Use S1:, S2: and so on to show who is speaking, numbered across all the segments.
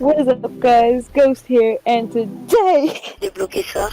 S1: What is up, guys? Ghost here, and today
S2: Débloquer ça.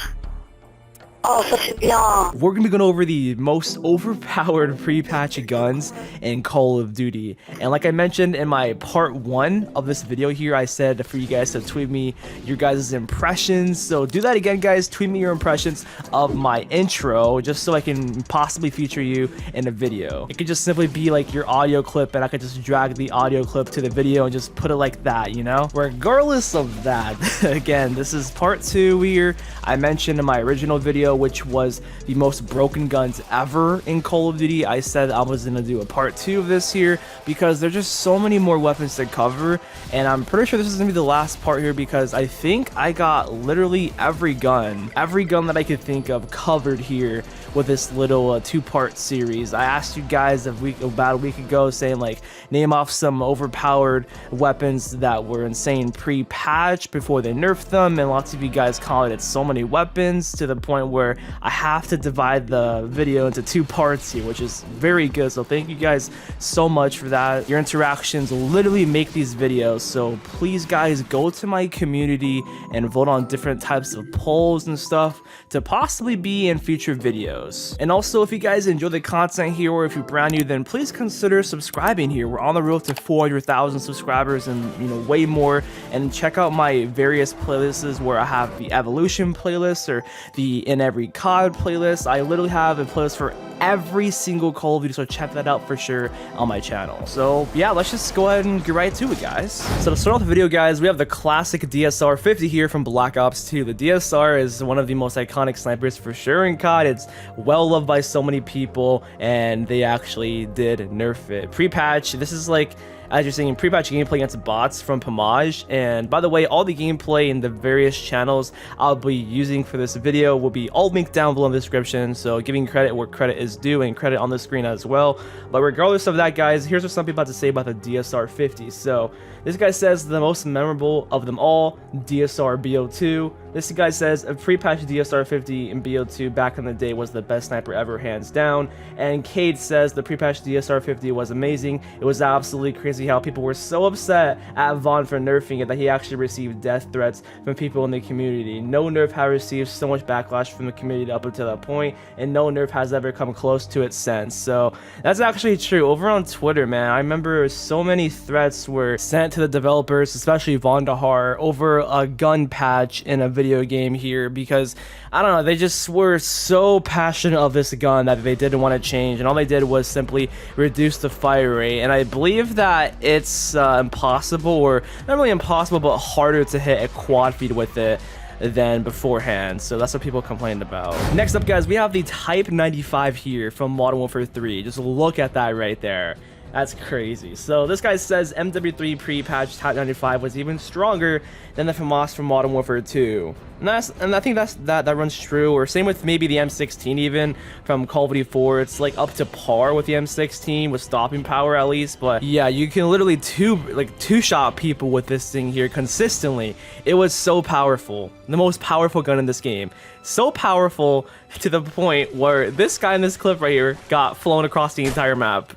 S2: Oh, ça c'est bien.
S3: We're gonna be going over the most overpowered pre-patch guns in Call of Duty. And like I mentioned in my part 1 of this video here, I said for you guys to tweet me your guys' impressions. So do that again, guys. Tweet me your impressions of my intro, just so I can possibly feature you in a video. It could just simply be like your audio clip, and I could just drag the audio clip to the video and just put it like that, you know? Regardless of that, again, this is part 2 here. I mentioned in my original video, which was the most broken guns ever in Call of Duty. I said I was gonna do a part 2 of this here because there's just so many more weapons to cover, and I'm pretty sure this is gonna be the last part here because I think I got literally every gun that I could think of covered here with this little 2-part series. I asked you guys about a week ago, saying like name off some overpowered weapons that were insane pre-patch before they nerfed them, and lots of you guys call it so many weapons to the point where I have to divide the video into 2 parts here, which is very good. So thank you guys so much for that. Your interactions literally make these videos, so please guys go to my community and vote on different types of polls and stuff to possibly be in future videos. And also, if you guys enjoy the content here, or if you're brand new, then please consider subscribing here. We're on the road to 400,000 subscribers and way more. And check out my various playlists where I have the evolution playlist or the in every COD playlist. I literally have a playlist for every single Call of Duty, so check that out for sure on my channel. So yeah, let's just go ahead and get right to it, guys. So to start off the video, guys, we have the classic DSR 50 here from Black Ops 2. The DSR is one of the most iconic snipers for sure in COD. It's well loved by so many people, and they actually did nerf it pre-patch. This is like, as you're seeing, pre-patch gameplay against bots from Pomage. And by the way, all the gameplay in the various channels I'll be using for this video will be all linked down below in the description, so giving credit where credit is due and credit on the screen as well. But regardless of that, guys, here's what some people have to say about the DSR 50. So this guy says the most memorable of them all, DSR BO2. This guy says a pre-patch DSR 50 in BO2 back in the day was the best sniper ever, hands down. And Cade says the pre-patch DSR 50 was amazing. It was absolutely crazy how people were so upset at Vaughn for nerfing it that he actually received death threats from people in the community. No nerf has received so much backlash from the community up until that point, and no nerf has ever come close to it since. So that's actually true. Over on Twitter, man, I remember so many threats were sent to the developers, especially Von Dahar, over a gun patch in a video game here, because I don't know, they just were so passionate of this gun that they didn't want to change, and all they did was simply reduce the fire rate. And I believe that it's impossible, or not really impossible, but harder to hit a quad feed with it than beforehand. So that's what people complained about. Next up, guys, we have the Type 95 here from Modern Warfare 3. Just look at that right there. That's crazy. So this guy says MW3 pre-patch Type 95 was even stronger than the FAMAS from Modern Warfare 2. And I think that runs true. Or same with maybe the M16 even from Call of Duty 4. It's like up to par with the M16 with stopping power at least. But yeah, you can literally two-shot people with this thing here consistently. It was so powerful. The most powerful gun in this game. So powerful to the point where this guy in this clip right here got flown across the entire map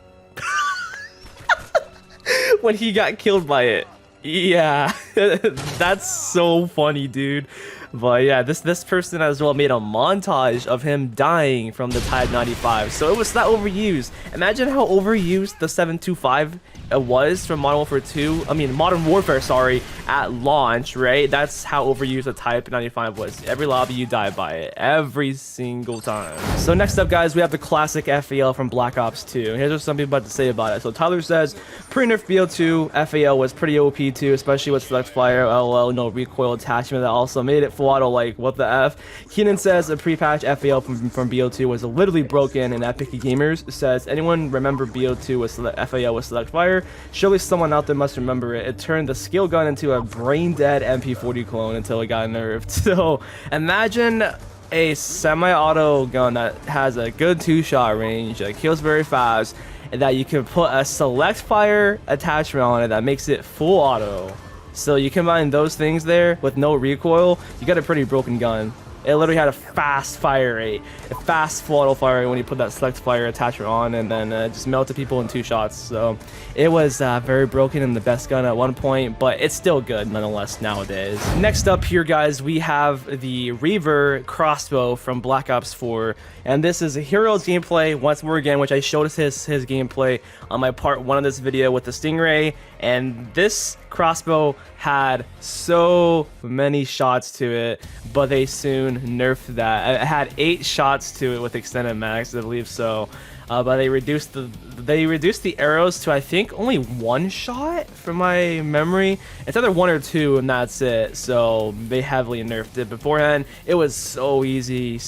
S3: when he got killed by it. Yeah, that's so funny, dude. But yeah, this person as well made a montage of him dying from the Type 95. So it was that overused. Imagine how overused the 725 was from Modern Warfare 2. I mean, Modern Warfare, sorry, at launch, right? That's how overused the Type 95 was. Every lobby you die by it, every single time. So next up, guys, we have the classic FAL from Black Ops 2. Here's what some people have to say about it. So Tyler says, pre-nerf BO2, FAL was pretty OP too, especially with select fire, LOL, no recoil attachment that also made it full auto, like what the F. Keenan says a pre-patch FAL from BO2 was literally broken, and Epic Gamers says, anyone remember BO2 with FAL with select fire? Surely someone out there must remember it. It turned the skill gun into a brain-dead MP40 clone until it got nerfed. So imagine a semi-auto gun that has a good 2-shot range, that kills very fast, and that you can put a select fire attachment on it that makes it full auto. So you combine those things there with no recoil, you got a pretty broken gun. It literally had a fast fire rate, a fast throttle fire rate when you put that select fire attachment on, and then just melted people in 2 shots. So it was very broken and the best gun at one point, but it's still good nonetheless nowadays. Next up here, guys, we have the Reaver crossbow from Black Ops 4, and this is a Hero's gameplay once more again, which I showed us his gameplay on my part 1 of this video with the Stingray, and this crossbow had so many shots to it, but they soon nerfed that. It had 8 shots to it with extended mags, I believe so. But they reduced the arrows to, I think, only 1 shot from my memory. It's either 1 or 2, and that's it. So they heavily nerfed it. Beforehand, it was so easy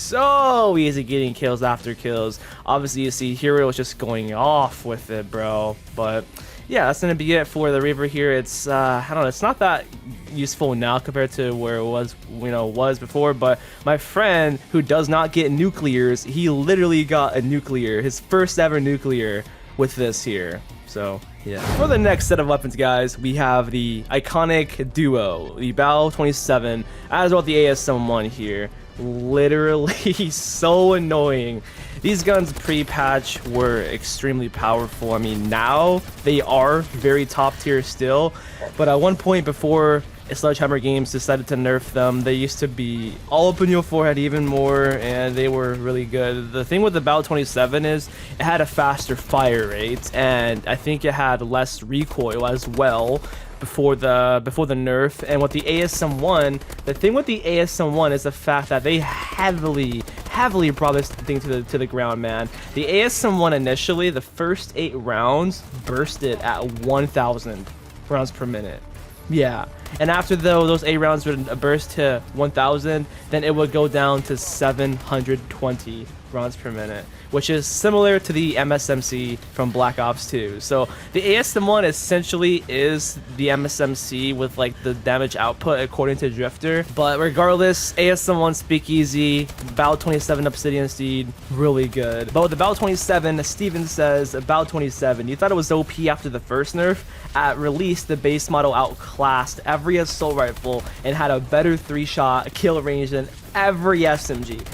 S3: getting kills after kills. Obviously, you see Hero was just going off with it, bro. But yeah, that's gonna be it for the Reaver here. It's I don't know, it's not that useful now compared to where it was, was before, but my friend who does not get nuclears, he literally got a nuclear, his first ever nuclear with this here. So yeah. For the next set of weapons, guys, we have the iconic duo, the BAL 27, as well as the AS1 here. Literally so annoying. These guns pre-patch were extremely powerful. I mean, now they are very top tier still, but at one point before Sledgehammer Games decided to nerf them, they used to be all up in your forehead even more, and they were really good. The thing with the BAL 27 is it had a faster fire rate, and I think it had less recoil as well before the nerf. And with the AS1, the thing with the AS1 is the fact that they heavily brought this thing to the ground, man. The AS1 initially, the first 8 rounds bursted at 1,000 rounds per minute. Yeah, and after those 8 rounds would burst to 1,000, then it would go down to 720 rounds per minute, which is similar to the MSMC from Black Ops 2. So the AS1 essentially is the MSMC with like the damage output according to Drifter. But regardless, AS1 Speakeasy, BAL 27 Obsidian Steed, really good. But with the BAL 27, Steven says, BAL 27, you thought it was OP after the first nerf? At release, the base model outclassed every assault rifle and had a better 3-shot kill range than every SMG.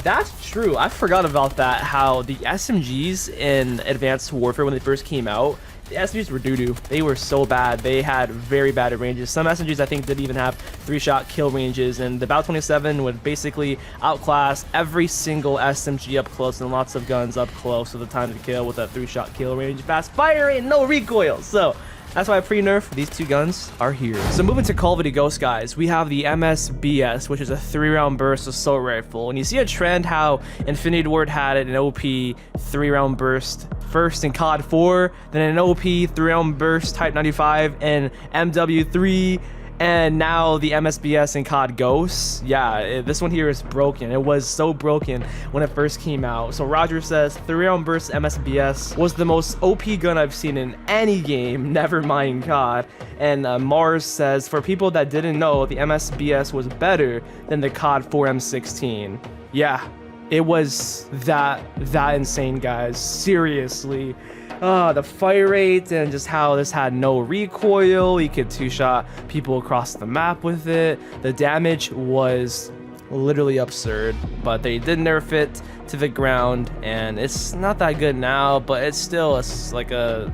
S3: That's true. I forgot about that, how the SMGs in Advanced Warfare when they first came out, the SMGs were doo-doo. They were so bad. They had very bad ranges. Some SMGs I think didn't even have 3-shot kill ranges, and the BAL 27 would basically outclass every single SMG up close and lots of guns up close with the time to kill with a 3-shot kill range, fast fire rate, and no recoil. So that's why pre-nerf, these 2 guns are here. So moving to Call of Duty Ghosts, guys, we have the MSBS, which is a 3-round burst assault rifle. And you see a trend how Infinity Ward had it, an OP 3-round burst first in COD 4, then an OP 3-round burst Type 95 and MW3, and now the MSBS in COD Ghosts. Yeah, this one here is broken. It was so broken when it first came out. So Roger says 3-round burst MSBS was the most OP gun I've seen in any game, never mind COD. And Mars says, for people that didn't know, the MSBS was better than the COD 4 M16. Yeah, it was that insane, guys. Seriously. The fire rate and just how this had no recoil. You could 2-shot people across the map with it. The damage was literally absurd, but they did nerf it to the ground, and it's not that good now, but it's like a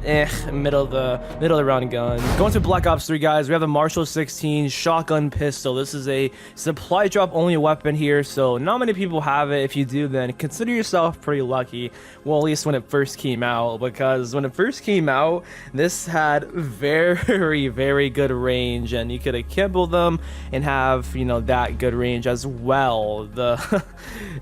S3: middle of the round gun. Going to Black Ops 3, guys, we have the Marshall 16 shotgun pistol. This is a supply drop only weapon here, so not many people have it. If you do, then consider yourself pretty lucky. Well, at least when it first came out, because when it first came out, this had very good range, and you could akimbo them and have, that good range as well.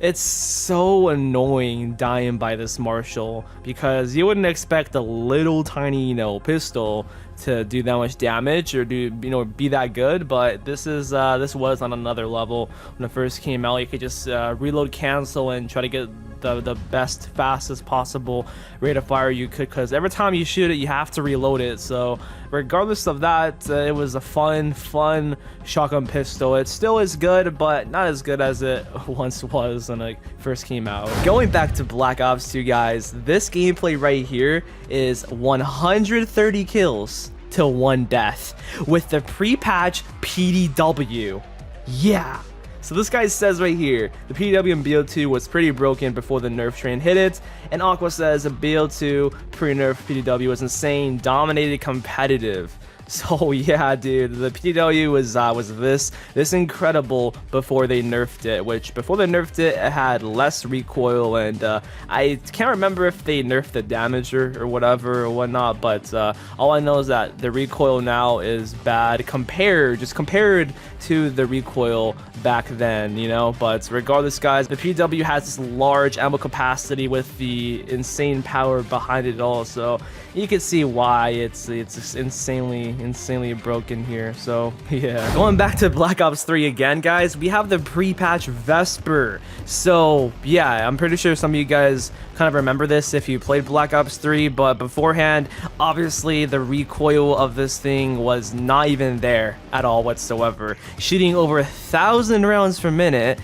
S3: It's so annoying dying by this Marshall, because you wouldn't expect a little tiny pistol to do that much damage or do be that good, but this was on another level. When it first came out, you could just reload, cancel, and try to get the best, fastest possible rate of fire you could, because every time you shoot it you have to reload it. So regardless of that, it was a fun shotgun pistol. It still is good, but not as good as it once was when it first came out. Going back to Black Ops 2, guys, this gameplay right here is 130 kills to 1 death with the pre-patch PDW. Yeah, So this guy says right here, the PDW in BO2 was pretty broken before the nerf train hit it, and Aqua says the BO2 pre-nerf PDW was insane, dominated, competitive. So yeah, dude, the PDW was this incredible before they nerfed it. Which before they nerfed it, it had less recoil, and I can't remember if they nerfed the damager or whatever or whatnot. But all I know is that the recoil now is bad compared to the recoil back then, you know. But regardless, guys, the PDW has this large ammo capacity with the insane power behind it all. So you can see why it's insanely broken here. So yeah, going back to Black Ops 3 again, guys, we have the pre-patch Vesper. So yeah, I'm pretty sure some of you guys kind of remember this if you played Black Ops 3, but beforehand, obviously the recoil of this thing was not even there at all whatsoever. Shooting over 1,000 rounds per minute,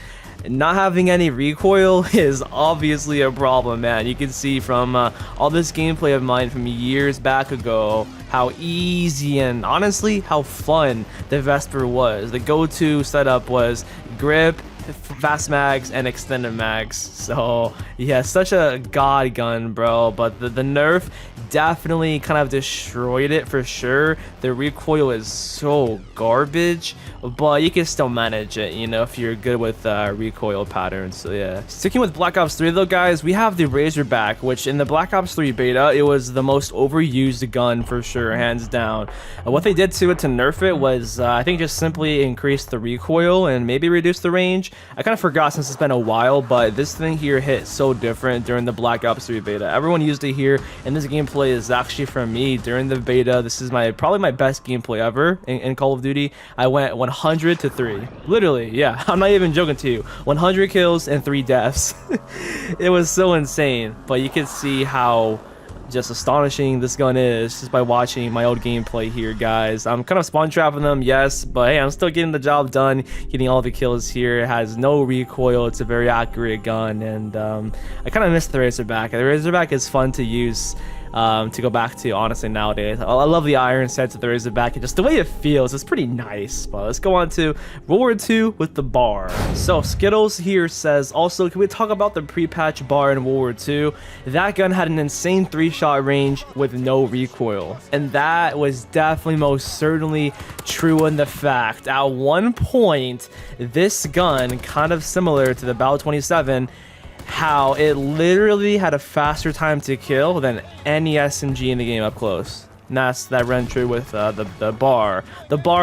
S3: not having any recoil is obviously a problem, man. You can see from all this gameplay of mine from years back ago how easy and honestly how fun the Vesper was. The go-to setup was grip, fast mags, and extended mags. So yeah, such a god gun, bro. But the nerf definitely kind of destroyed it for sure. The recoil is so garbage, but you can still manage it, you know, if you're good with recoil patterns. So yeah, sticking with Black Ops 3 though, guys, we have the Razorback, which in the Black Ops 3 beta, it was the most overused gun for sure, hands down. What they did to it to nerf it was I think just simply increase the recoil and maybe reduce the range. I kind of forgot since it's been a while, but this thing here hit so different during the Black Ops 3 beta. Everyone used it here, and this gameplay is actually from me during the beta. This is probably my best gameplay ever in Call of Duty. I went 100 to 3. Literally, yeah, I'm not even joking to you. 100 kills and 3 deaths. It was so insane, but you can see how just astonishing this gun is just by watching my old gameplay here, guys. I'm kind of spawn trapping them, yes, but hey, I'm still getting the job done, getting all the kills here. It has no recoil, it's a very accurate gun, and I kind of miss the Razorback. The Razorback is fun to use to go back to, honestly, nowadays. I love the iron sets of the Razorback, and just the way it feels, it's pretty nice. But let's go on to World War II with the bar. So Skittles here says, also, can we talk about the pre-patch bar in World War II? That gun had an insane 3-shot range with no recoil, and that was definitely most certainly true in the fact. At one point, this gun, kind of similar to the Battle 27, how it literally had a faster time to kill than any SMG in the game up close. And that ran true with the bar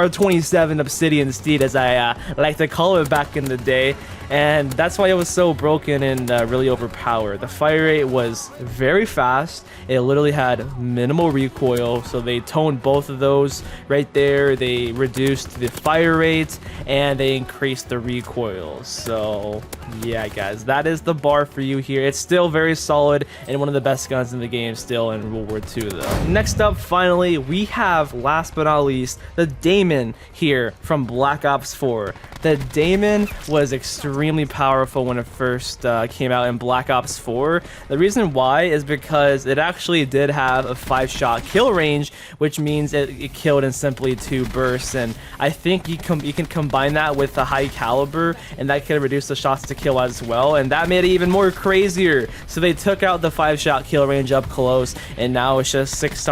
S3: 27 Obsidian Steed, as I like to call it back in the day. And that's why it was so broken and really overpowered. The fire rate was very fast. It literally had minimal recoil, so they toned both of those right there. They reduced the fire rate and they increased the recoil. So yeah, guys, that is the bar for you here. It's still very solid and one of the best guns in the game still in World War II though. Next up, finally, we have, last but not least, the Damon here from Black Ops 4. The Damon was extremely powerful when it first came out in Black Ops 4. The reason why is because it actually did have a 5-shot kill range, which means it killed in simply 2 bursts. And I think you can combine that with the high caliber, and that could reduce the shots to kill as well. And that made it even more crazier. So they took out the 5-shot kill range up close, and now it's just 6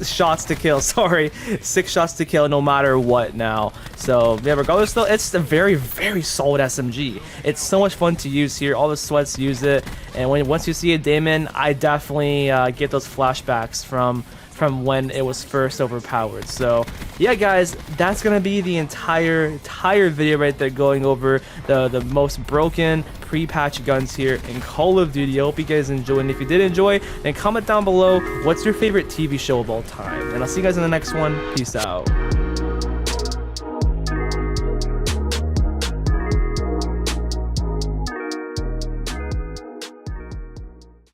S3: shots to kill. Sorry, 6 shots to kill no matter what now. So yeah, regardless though, it's a very, very solid SMG. It's so much fun to use here. All the sweats use it, and once you see a Damon, I definitely get those flashbacks from when it was first overpowered. So yeah, guys, that's gonna be the entire video right there, going over the most broken pre-patch guns here in Call of Duty. I hope you guys enjoyed, and if you did enjoy, then comment down below what's your favorite TV show of all time, and I'll see you guys in the next one. Peace out.